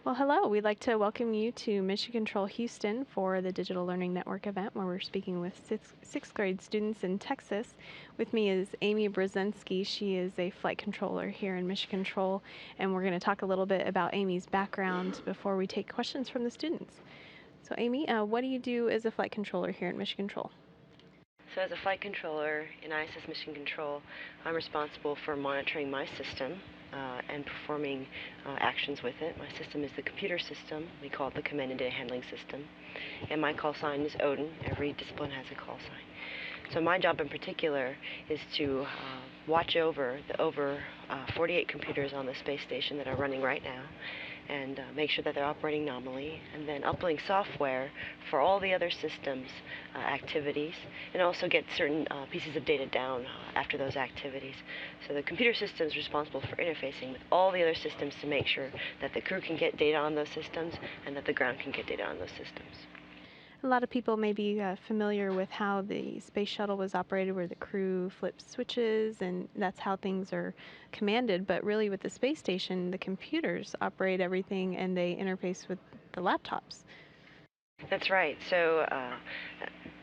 Well, hello. We'd like to welcome you to Mission Control Houston for the Digital Learning Network event where we're speaking with sixth grade students in Texas. With me is Amy Brezinski. She is a flight controller here in Mission Control, and we're going to talk a little bit about Amy's background before we take questions from the students. So Amy, what do you do as a flight controller here at Mission Control? So as a flight controller in ISS Mission Control, I'm responsible for monitoring my system and performing actions with it. My system is the computer system. We call it the Command and Data Handling System. And my call sign is ODIN. Every discipline has a call sign. So my job in particular is to watch over the 48 computers on the space station that are running right now, and make sure that they're operating nominally, and then uplink software for all the other systems activities, and also get certain pieces of data down after those activities. So the computer system is responsible for interfacing with all the other systems to make sure that the crew can get data on those systems and that the ground can get data on those systems. A lot of people may be familiar with how the space shuttle was operated, where the crew flips switches and that's how things are commanded. But really with the space station, the computers operate everything and they interface with the laptops. That's right. So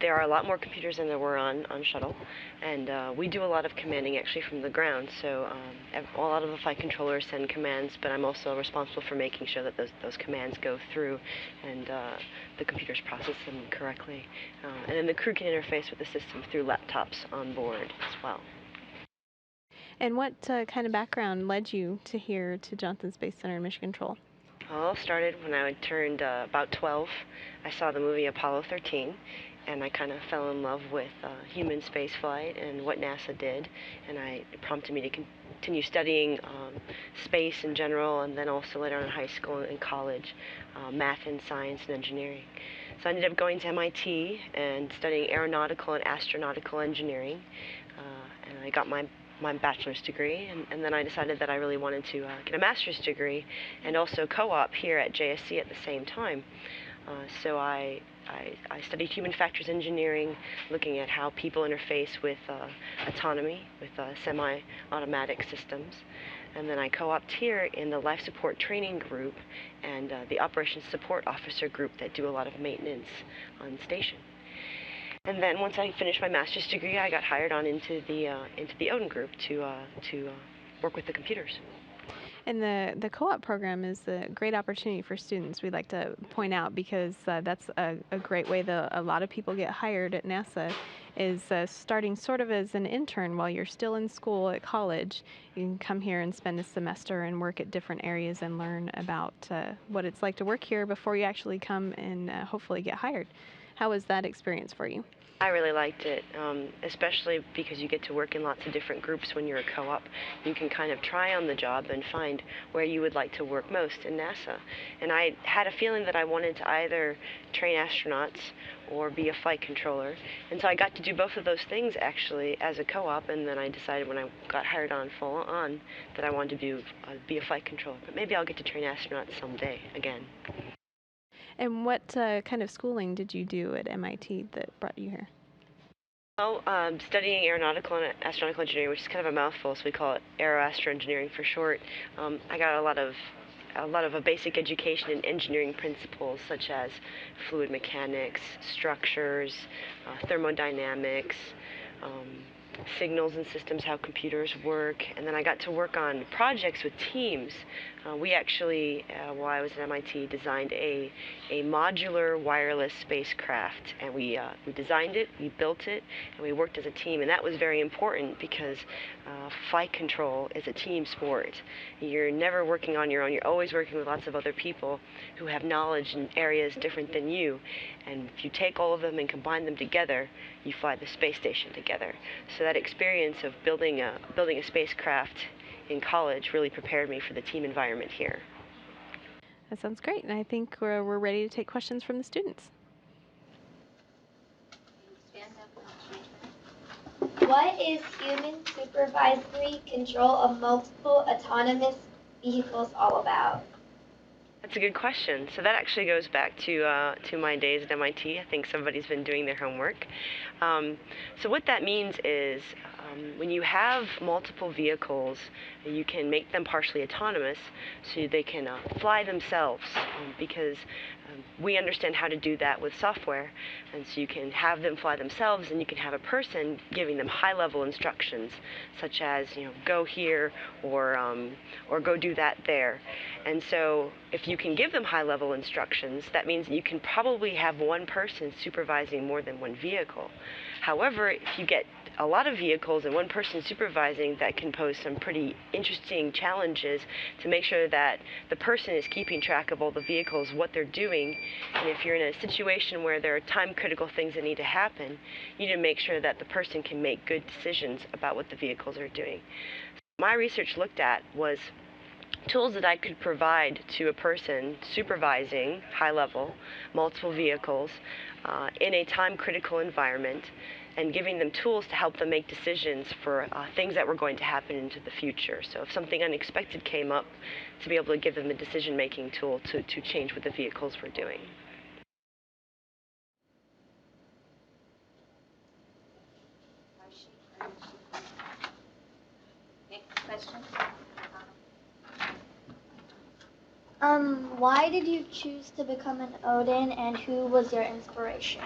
there are a lot more computers than there were on shuttle, and we do a lot of commanding actually from the ground. So a lot of the flight controllers send commands, but I'm also responsible for making sure that those commands go through and the computers process them correctly. And then the crew can interface with the system through laptops on board as well. And what kind of background led you to here to Johnson Space Center in Mission Control? All started when I turned about 12. I saw the movie Apollo 13, and I kind of fell in love with human spaceflight and what NASA did, and it prompted me to continue studying space in general, and then also later on in high school and college, math and science and engineering. So I ended up going to MIT and studying aeronautical and astronautical engineering, and I got my bachelor's degree, and then I decided that I really wanted to get a master's degree and also co-op here at JSC at the same time. So I studied human factors engineering, looking at how people interface with autonomy, with semi-automatic systems. And then I co-opted here in the life support training group and the operations support officer group that do a lot of maintenance on station. And then once I finished my master's degree, I got hired on into the ODIN group to work with the computers. And the co-op program is a great opportunity for students, we'd like to point out, because that's a great way that a lot of people get hired at NASA, is starting sort of as an intern while you're still in school at college. You can come here and spend a semester and work at different areas and learn about what it's like to work here before you actually come and hopefully get hired. How was that experience for you? I really liked it, especially because you get to work in lots of different groups when you're a co-op. You can kind of try on the job and find where you would like to work most in NASA. And I had a feeling that I wanted to either train astronauts or be a flight controller. And so I got to do both of those things actually as a co-op, and then I decided when I got hired on full on that I wanted to be a flight controller. But maybe I'll get to train astronauts someday again. And what kind of schooling did you do at MIT that brought you here? Well, studying aeronautical and astronautical engineering, which is kind of a mouthful, so we call it aeroastroengineering for short. I got a lot of a basic education in engineering principles such as fluid mechanics, structures, thermodynamics, signals and systems, how computers work, and then I got to work on projects with teams. We actually, while I was at MIT, designed a modular wireless spacecraft, and we designed it, we built it, and we worked as a team, and that was very important because flight control is a team sport. You're never working on your own. You're always working with lots of other people who have knowledge in areas different than you, and if you take all of them and combine them together, you fly the space station together. So that experience of building a spacecraft in college really prepared me for the team environment here. That sounds great, and I think we're ready to take questions from the students. What is human supervisory control of multiple autonomous vehicles all about? That's a good question. So that actually goes back to my days at MIT. I think somebody's been doing their homework. So what that means is When you have multiple vehicles, you can make them partially autonomous so they can fly themselves, because we understand how to do that with software. And so you can have them fly themselves, and you can have a person giving them high-level instructions, such as, go here, or go do that there. And so if you can give them high-level instructions, that means you can probably have one person supervising more than one vehicle. However, if you get a lot of vehicles and one person supervising, that can pose some pretty interesting challenges to make sure that the person is keeping track of all the vehicles, what they're doing. And if you're in a situation where there are time-critical things that need to happen, you need to make sure that the person can make good decisions about what the vehicles are doing. My research looked at was tools that I could provide to a person supervising high-level multiple vehicles in a time-critical environment, and giving them tools to help them make decisions for things that were going to happen into the future. So if something unexpected came up, to be able to give them a decision-making tool to change what the vehicles were doing. Next question. Why did you choose to become an ODIN, and who was your inspiration?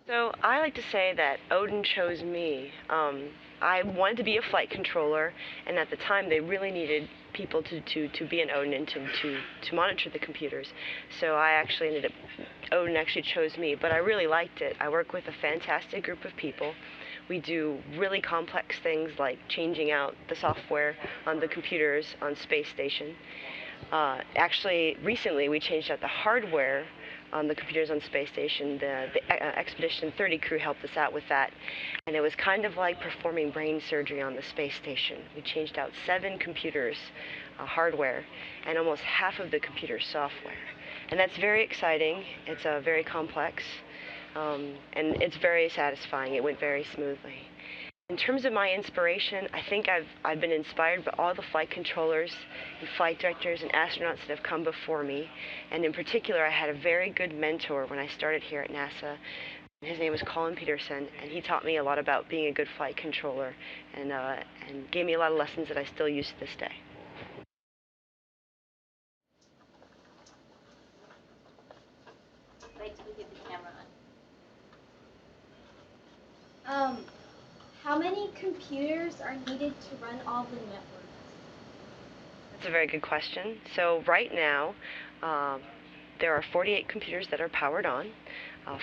So I like to say that ODIN chose me. I wanted to be a flight controller, and at the time they really needed people to be an ODIN and to monitor the computers. So I actually ended up, ODIN actually chose me, but I really liked it. I work with a fantastic group of people. We do really complex things like changing out the software on the computers on space station. Actually, recently we changed out the hardware on the computers on space station. The Expedition 30 crew helped us out with that, and it was kind of like performing brain surgery on the space station. We changed out 7 computers, hardware, and almost half of the computer software. And that's very exciting. It's very complex, and it's very satisfying. It went very smoothly. In terms of my inspiration, I think I've been inspired by all the flight controllers and flight directors and astronauts that have come before me. And in particular, I had a very good mentor when I started here at NASA. His name was Colin Peterson, and he taught me a lot about being a good flight controller, and gave me a lot of lessons that I still use to this day. Wait till we get the camera Um, how many computers are needed to run all the networks? That's a very good question. So right now, there are 48 computers that are powered on,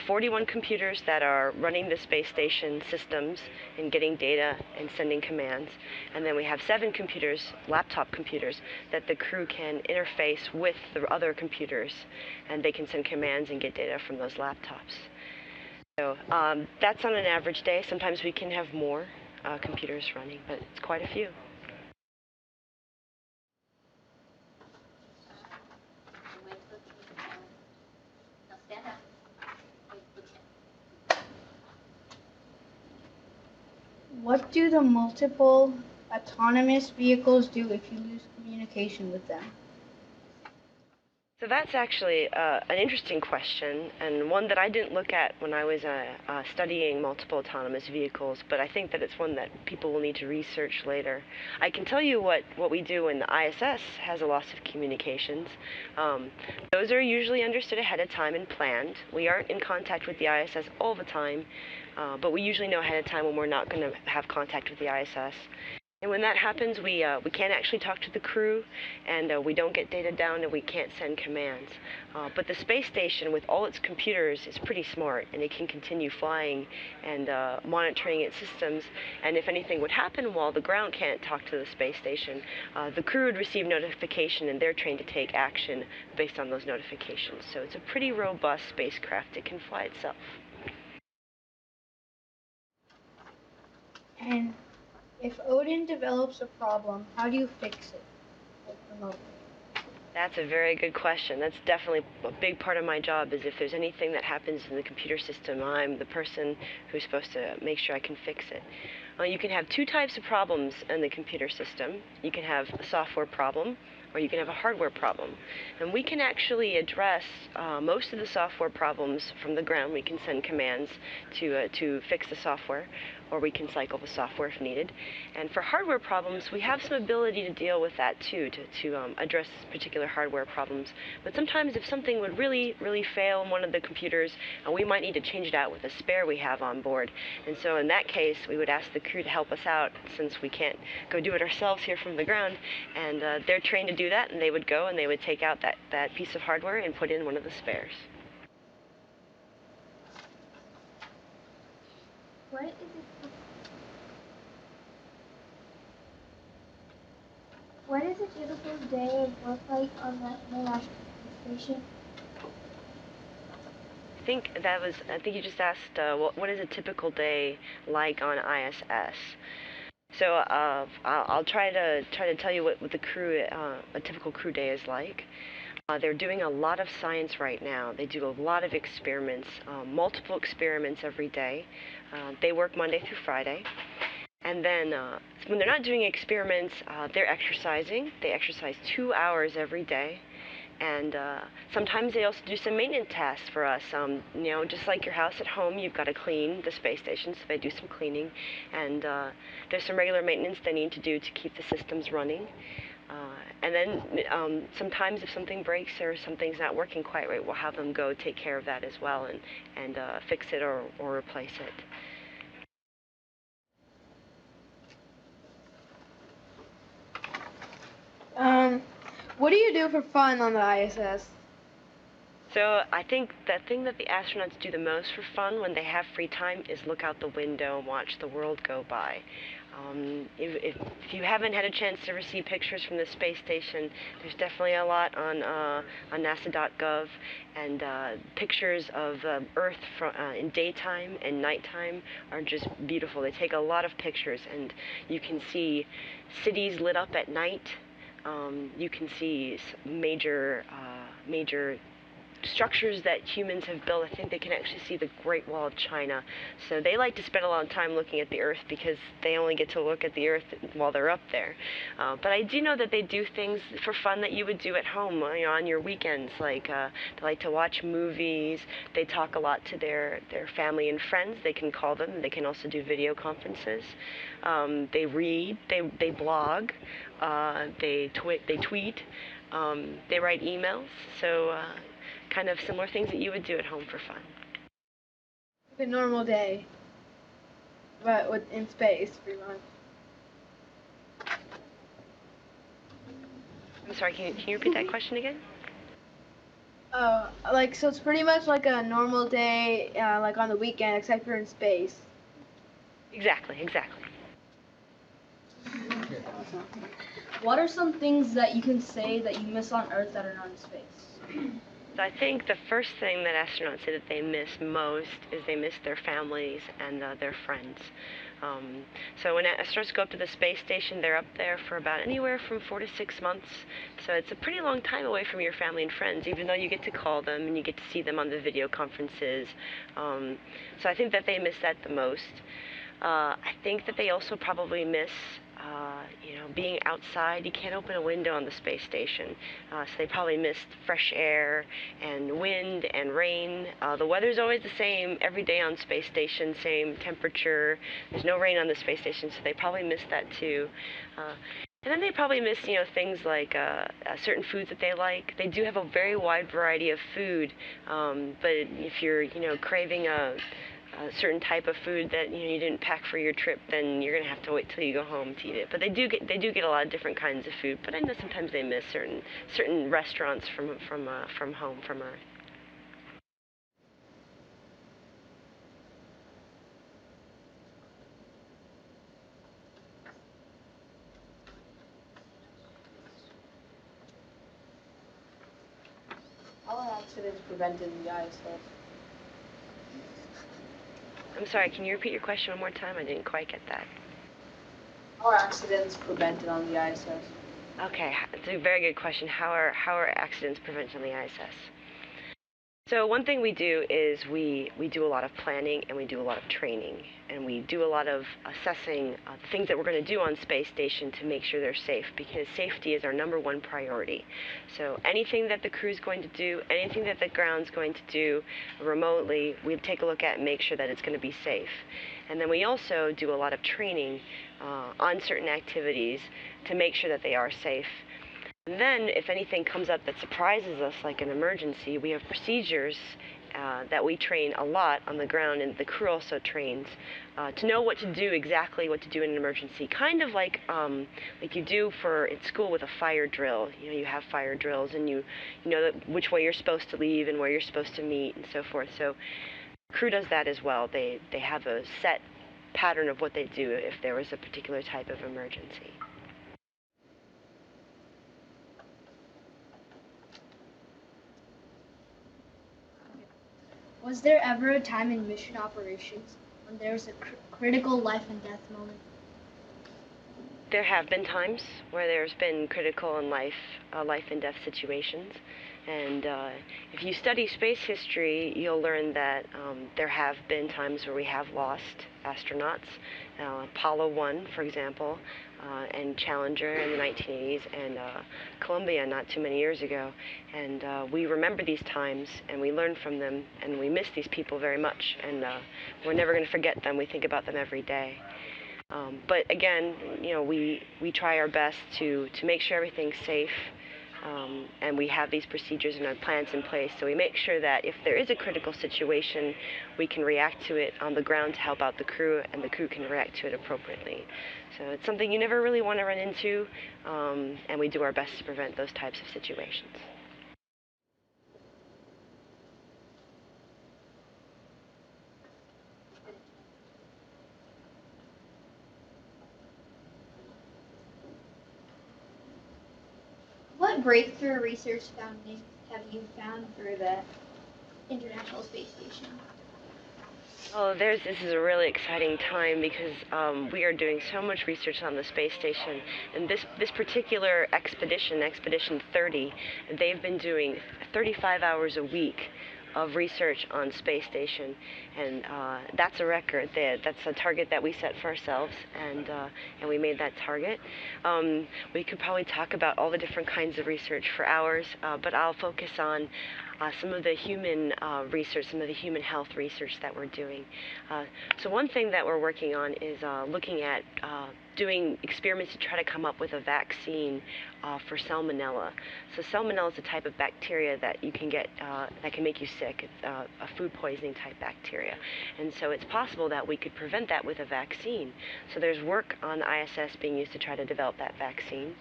41 computers that are running the space station systems and getting data and sending commands, and then we have 7 computers, laptop computers, that the crew can interface with the other computers, and they can send commands and get data from those laptops. So that's on an average day. Sometimes we can have more computers running, but it's quite a few. Wait till the camera. Now stand up. Wait till the camera. What do the multiple autonomous vehicles do if you lose communication with them? So that's actually an interesting question, and one that I didn't look at when I was studying multiple autonomous vehicles, but I think that it's one that people will need to research later. I can tell you what we do when the ISS has a loss of communications. Those are usually understood ahead of time and planned. We aren't in contact with the ISS all the time, but we usually know ahead of time when we're not going to have contact with the ISS. And when that happens, we can't actually talk to the crew, and we don't get data down, and we can't send commands. But the space station, with all its computers, is pretty smart, and it can continue flying and monitoring its systems. And if anything would happen while the ground can't talk to the space station, the crew would receive notification, and they're trained to take action based on those notifications. So it's a pretty robust spacecraft. It can fly itself. And if ODIN develops a problem, how do you fix it remotely? That's a very good question. That's definitely a big part of my job, is if there's anything that happens in the computer system, I'm the person who's supposed to make sure I can fix it. You can have 2 types of problems in the computer system. You can have a software problem, or you can have a hardware problem. And we can actually address most of the software problems from the ground. We can send commands to fix the software. or we can cycle the software if needed. And for hardware problems, we have some ability to deal with that too, to address particular hardware problems. But sometimes if something would really fail in one of the computers, we might need to change it out with a spare we have on board. And so in that case, we would ask the crew to help us out, since we can't go do it ourselves here from the ground. And they're trained to do that, and they would go and they would take out that piece of hardware and put in one of the spares. What is a typical day of work like on the International Space Station? I think you just asked what is a typical day like on ISS. So I'll try to tell you what the crew a typical crew day is like. They're doing a lot of science right now. They do a lot of experiments, multiple experiments every day. They work Monday through Friday. And then when they're not doing experiments, they're exercising. They exercise 2 hours every day. And sometimes they also do some maintenance tasks for us. Just like your house at home, you've got to clean the space station, so they do some cleaning. And there's some regular maintenance they need to do to keep the systems running. And then sometimes if something breaks or something's not working quite right, we'll have them go take care of that as well and fix it or replace it. What do you do for fun on the ISS? So I think the thing that the astronauts do the most for fun when they have free time is look out the window and watch the world go by. If you haven't had a chance to ever see pictures from the space station, there's definitely a lot on NASA.gov, and pictures of Earth in daytime and nighttime are just beautiful. They take a lot of pictures, and you can see cities lit up at night. You can see major structures that humans have built. I think they can actually see the Great Wall of China. So they like to spend a lot of time looking at the Earth because they only get to look at the Earth while they're up there. But I do know that they do things for fun that you would do at home, on your weekends. Like they like to watch movies. They talk a lot to their family and friends. They can call them. They can also do video conferences. They read. They blog. They tweet. They write emails. So kind of similar things that you would do at home for fun. A normal day, but in space, pretty much. I'm sorry, can you repeat that question again? So it's pretty much like a normal day, like on the weekend, except you're in space. Exactly. What are some things that you can say that you miss on Earth that are not in space? So I think the first thing that astronauts say that they miss most is they miss their families and their friends. So when astronauts go up to the space station, they're up there for about anywhere from 4 to 6 months. So it's a pretty long time away from your family and friends, even though you get to call them and you get to see them on the video conferences. So I think that they miss that the most. I think that they also probably miss being outside. You can't open a window on the space station, so they probably missed fresh air and wind and rain. The weather's always the same every day on space station, same temperature. There's no rain on the space station, so they probably missed that too. And then they probably miss, things like certain foods that they like. They do have a very wide variety of food, but if you're, craving a certain type of food that you didn't pack for your trip, then you're gonna have to wait till you go home to eat it. But they do get a lot of different kinds of food. But I know sometimes they miss certain restaurants from home, from Earth. How are accidents prevented in the ISS? I'm sorry, can you repeat your question one more time? I didn't quite get that. How are accidents prevented on the ISS? Okay, it's a very good question. How are accidents prevented on the ISS? So one thing we do is we do a lot of planning and we do a lot of training, and we do a lot of assessing the things that we're going to do on space station to make sure they're safe, because safety is our #1 priority. So anything that the crew's going to do, anything that the ground's going to do remotely, we take a look at and make sure that it's going to be safe. And then we also do a lot of training on certain activities to make sure that they are safe. And then if anything comes up that surprises us, like an emergency, we have procedures that we train a lot on the ground, and the crew also trains to know what to do, exactly what to do in an emergency. Kind of like you do for at school with a fire drill. You know, you have fire drills, and you know which way you're supposed to leave and where you're supposed to meet and so forth. So crew does that as well. They have a set pattern of what they do if there was a particular type of emergency. Was there ever a time in mission operations when there was a critical life and death moment? There have been times where there's been critical and life and death situations, and if you study space history, you'll learn that there have been times where we have lost astronauts. Apollo 1, for example, and Challenger in the 1980s, and Columbia not too many years ago. And we remember these times, and we learn from them, and we miss these people very much, and we're never going to forget them. We think about them every day. But again, you know, we try our best to make sure everything's safe, and we have these procedures and our plans in place. So we make sure that if there is a critical situation, we can react to it on the ground to help out the crew, and the crew can react to it appropriately. So it's something you never really want to run into, and we do our best to prevent those types of situations. What breakthrough research findings have you found through the International Space Station? Oh, this is a really exciting time, because we are doing so much research on the space station. And this particular expedition, Expedition 30, they've been doing 35 hours a week of research on space station, and that's a record. That's a target that we set for ourselves, and we made that target. We could probably talk about all the different kinds of research for hours, but I'll focus on some of the human research, some of the human health research that we're doing. So one thing that we're working on is looking at doing experiments to try to come up with a vaccine for salmonella. So salmonella is a type of bacteria that you can get that can make you sick. It's a food poisoning type bacteria. And so it's possible that we could prevent that with a vaccine. So there's work on ISS being used to try to develop that vaccine.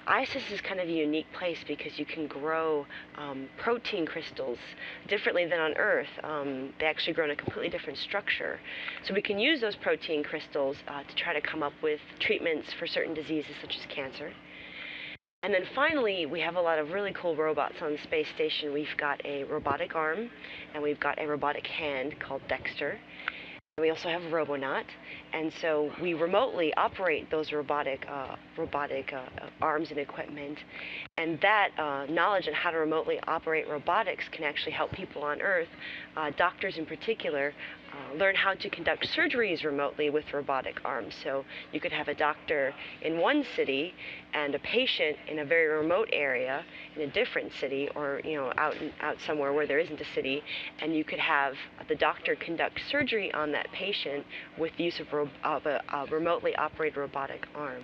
ISS is kind of a unique place because you can grow protein crystals differently than on Earth. They actually grow in a completely different structure. So we can use those protein crystals to try to come up with treatments for certain diseases such as cancer. And then finally, we have a lot of really cool robots on the space station. We've got a robotic arm, and we've got a robotic hand called Dexter. We also have Robonaut, and so we remotely operate those robotic arms and equipment, and that knowledge on how to remotely operate robotics can actually help people on Earth, doctors in particular, learn how to conduct surgeries remotely with robotic arms. So you could have a doctor in one city and a patient in a very remote area in a different city, or out somewhere where there isn't a city, and you could have the doctor conduct surgery on that patient with the use of a remotely operated robotic arm.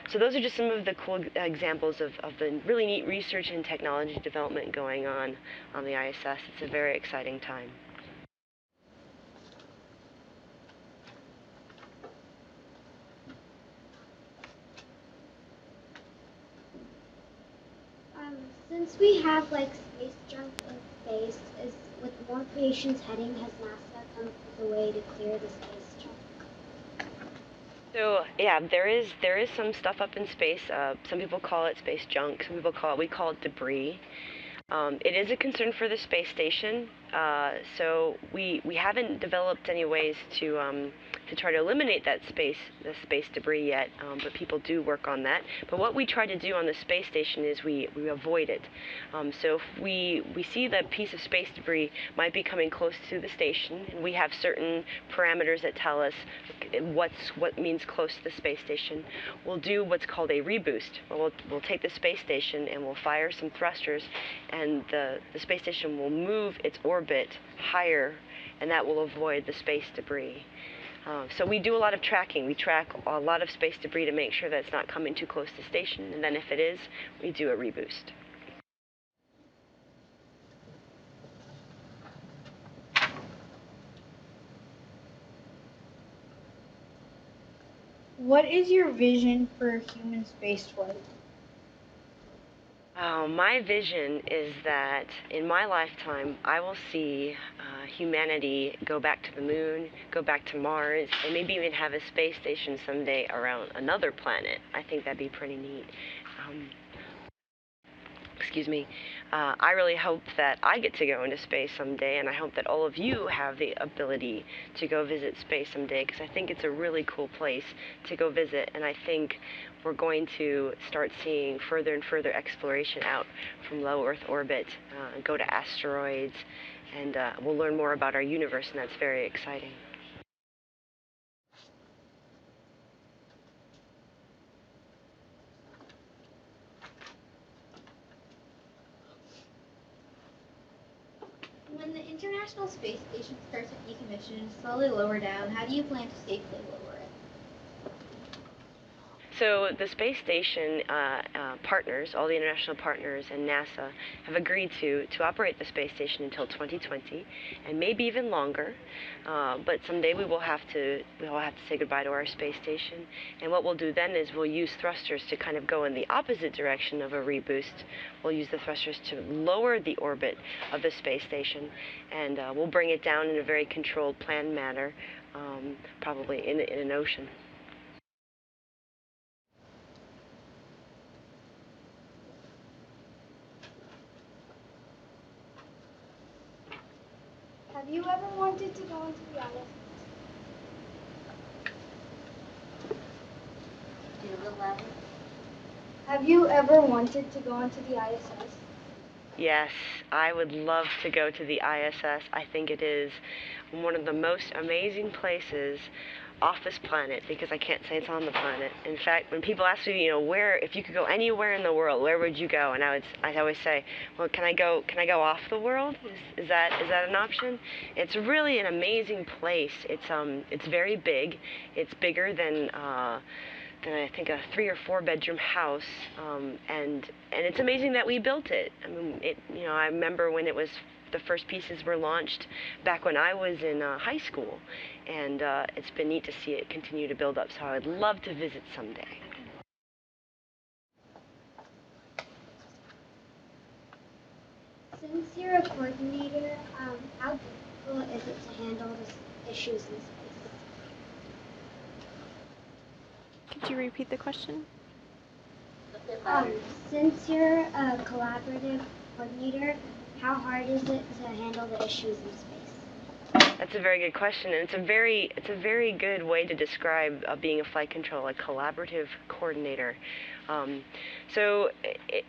So those are just some of the cool examples of the really neat research and technology development going on the ISS. It's a very exciting time. Since we have space junk in space, is with more patients heading, has NASA come up with a way to clear the space junk? So yeah, there is some stuff up in space. Some people call it space junk. Some people we call it debris. It is a concern for the space station. So we haven't developed any ways to to try to eliminate the space debris yet, but people do work on that. But what we try to do on the space station is we avoid it. So if we see that a piece of space debris might be coming close to the station, and we have certain parameters that tell us what means close to the space station, we'll do what's called a reboost. We'll take the space station and we'll fire some thrusters, and the space station will move its orbit higher, and that will avoid the space debris. So we do a lot of tracking. We track a lot of space debris to make sure that it's not coming too close to the station, and then if it is, we do a reboost. What is your vision for human spaceflight? My vision is that in my lifetime, I will see humanity go back to the moon, go back to Mars, and maybe even have a space station someday around another planet. I think that'd be pretty neat. Excuse me. I really hope that I get to go into space someday, and I hope that all of you have the ability to go visit space someday, because I think it's a really cool place to go visit, and I think we're going to start seeing further and further exploration out from low Earth orbit, go to asteroids, and we'll learn more about our universe, and that's very exciting. When the International Space Station starts to decommission and slowly lower down, how do you plan to safely lower it? So the space station partners, all the international partners and NASA, have agreed to operate the space station until 2020, and maybe even longer. But someday we'll have to say goodbye to our space station. And what we'll do then is we'll use thrusters to kind of go in the opposite direction of a reboost. We'll use the thrusters to lower the orbit of the space station, and we'll bring it down in a very controlled, planned manner, probably in an ocean. Have you ever wanted to go into the ISS? Do a little louder. Have you ever wanted to go into the ISS? Yes, I would love to go to the ISS. I think it is one of the most amazing places off this planet, because I can't say it's on the planet. In fact, when people ask me, where, if you could go anywhere in the world, where would you go? And I always say, well, can I go off the world? Is that an option? It's really an amazing place. It's very big. It's bigger than I think a 3 or 4 bedroom house, and it's amazing that we built it. I mean, I remember when the first pieces were launched back when I was in high school, and it's been neat to see it continue to build up. So I would love to visit someday. Since you're a coordinator, how difficult is it to handle the issues in space? Could you repeat the question? Since you're a collaborative coordinator, how hard is it to handle the issues in space? That's a very good question, and it's a very good way to describe being a flight controller, a collaborative coordinator. So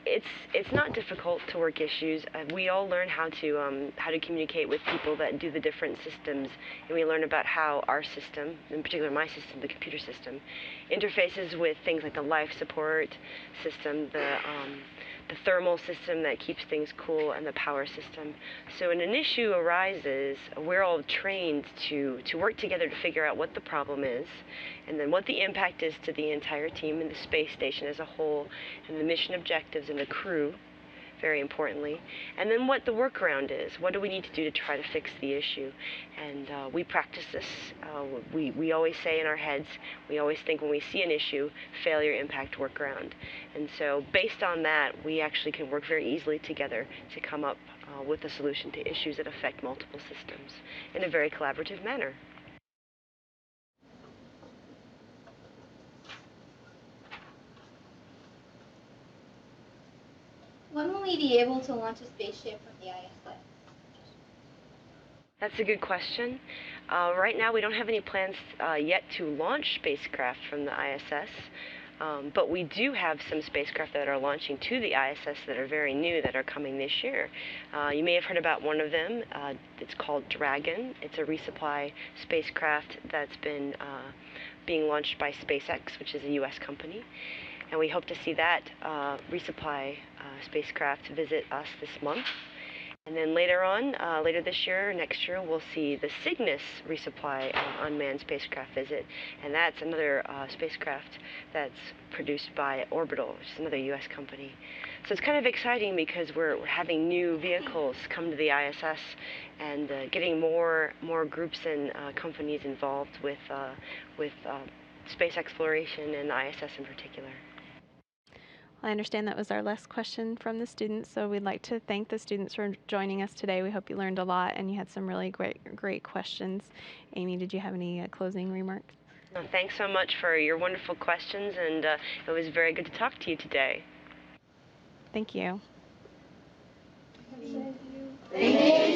it's not difficult to work issues. We all learn how to communicate with people that do the different systems, and we learn about how our system, in particular my system, the computer system, interfaces with things like the life support system, the thermal system that keeps things cool, and the power system. So when an issue arises, we're all trained to work together to figure out what the problem is, and then what the impact is to the entire team and the space station as a whole, and the mission objectives and the crew, very importantly, and then what the workaround is. What do we need to do to try to fix the issue? And we practice this. We always say in our heads, we always think when we see an issue, failure, impact, workaround. And so based on that, we actually can work very easily together to come up with a solution to issues that affect multiple systems in a very collaborative manner. When will we be able to launch a spaceship from the ISS? That's a good question. Right now, we don't have any plans yet to launch spacecraft from the ISS, but we do have some spacecraft that are launching to the ISS that are very new that are coming this year. You may have heard about one of them. It's called Dragon. It's a resupply spacecraft that's been being launched by SpaceX, which is a U.S. company. And we hope to see that resupply spacecraft visit us this month. And then later on, later this year, next year, we'll see the Cygnus resupply unmanned spacecraft visit. And that's another spacecraft that's produced by Orbital, which is another U.S. company. So it's kind of exciting because we're having new vehicles come to the ISS and getting more groups and companies involved with space exploration and ISS in particular. I understand that was our last question from the students, so we'd like to thank the students for joining us today. We hope you learned a lot and you had some really great questions. Amy, did you have any closing remarks? Thanks so much for your wonderful questions, and it was very good to talk to you today. Thank you. Thank you.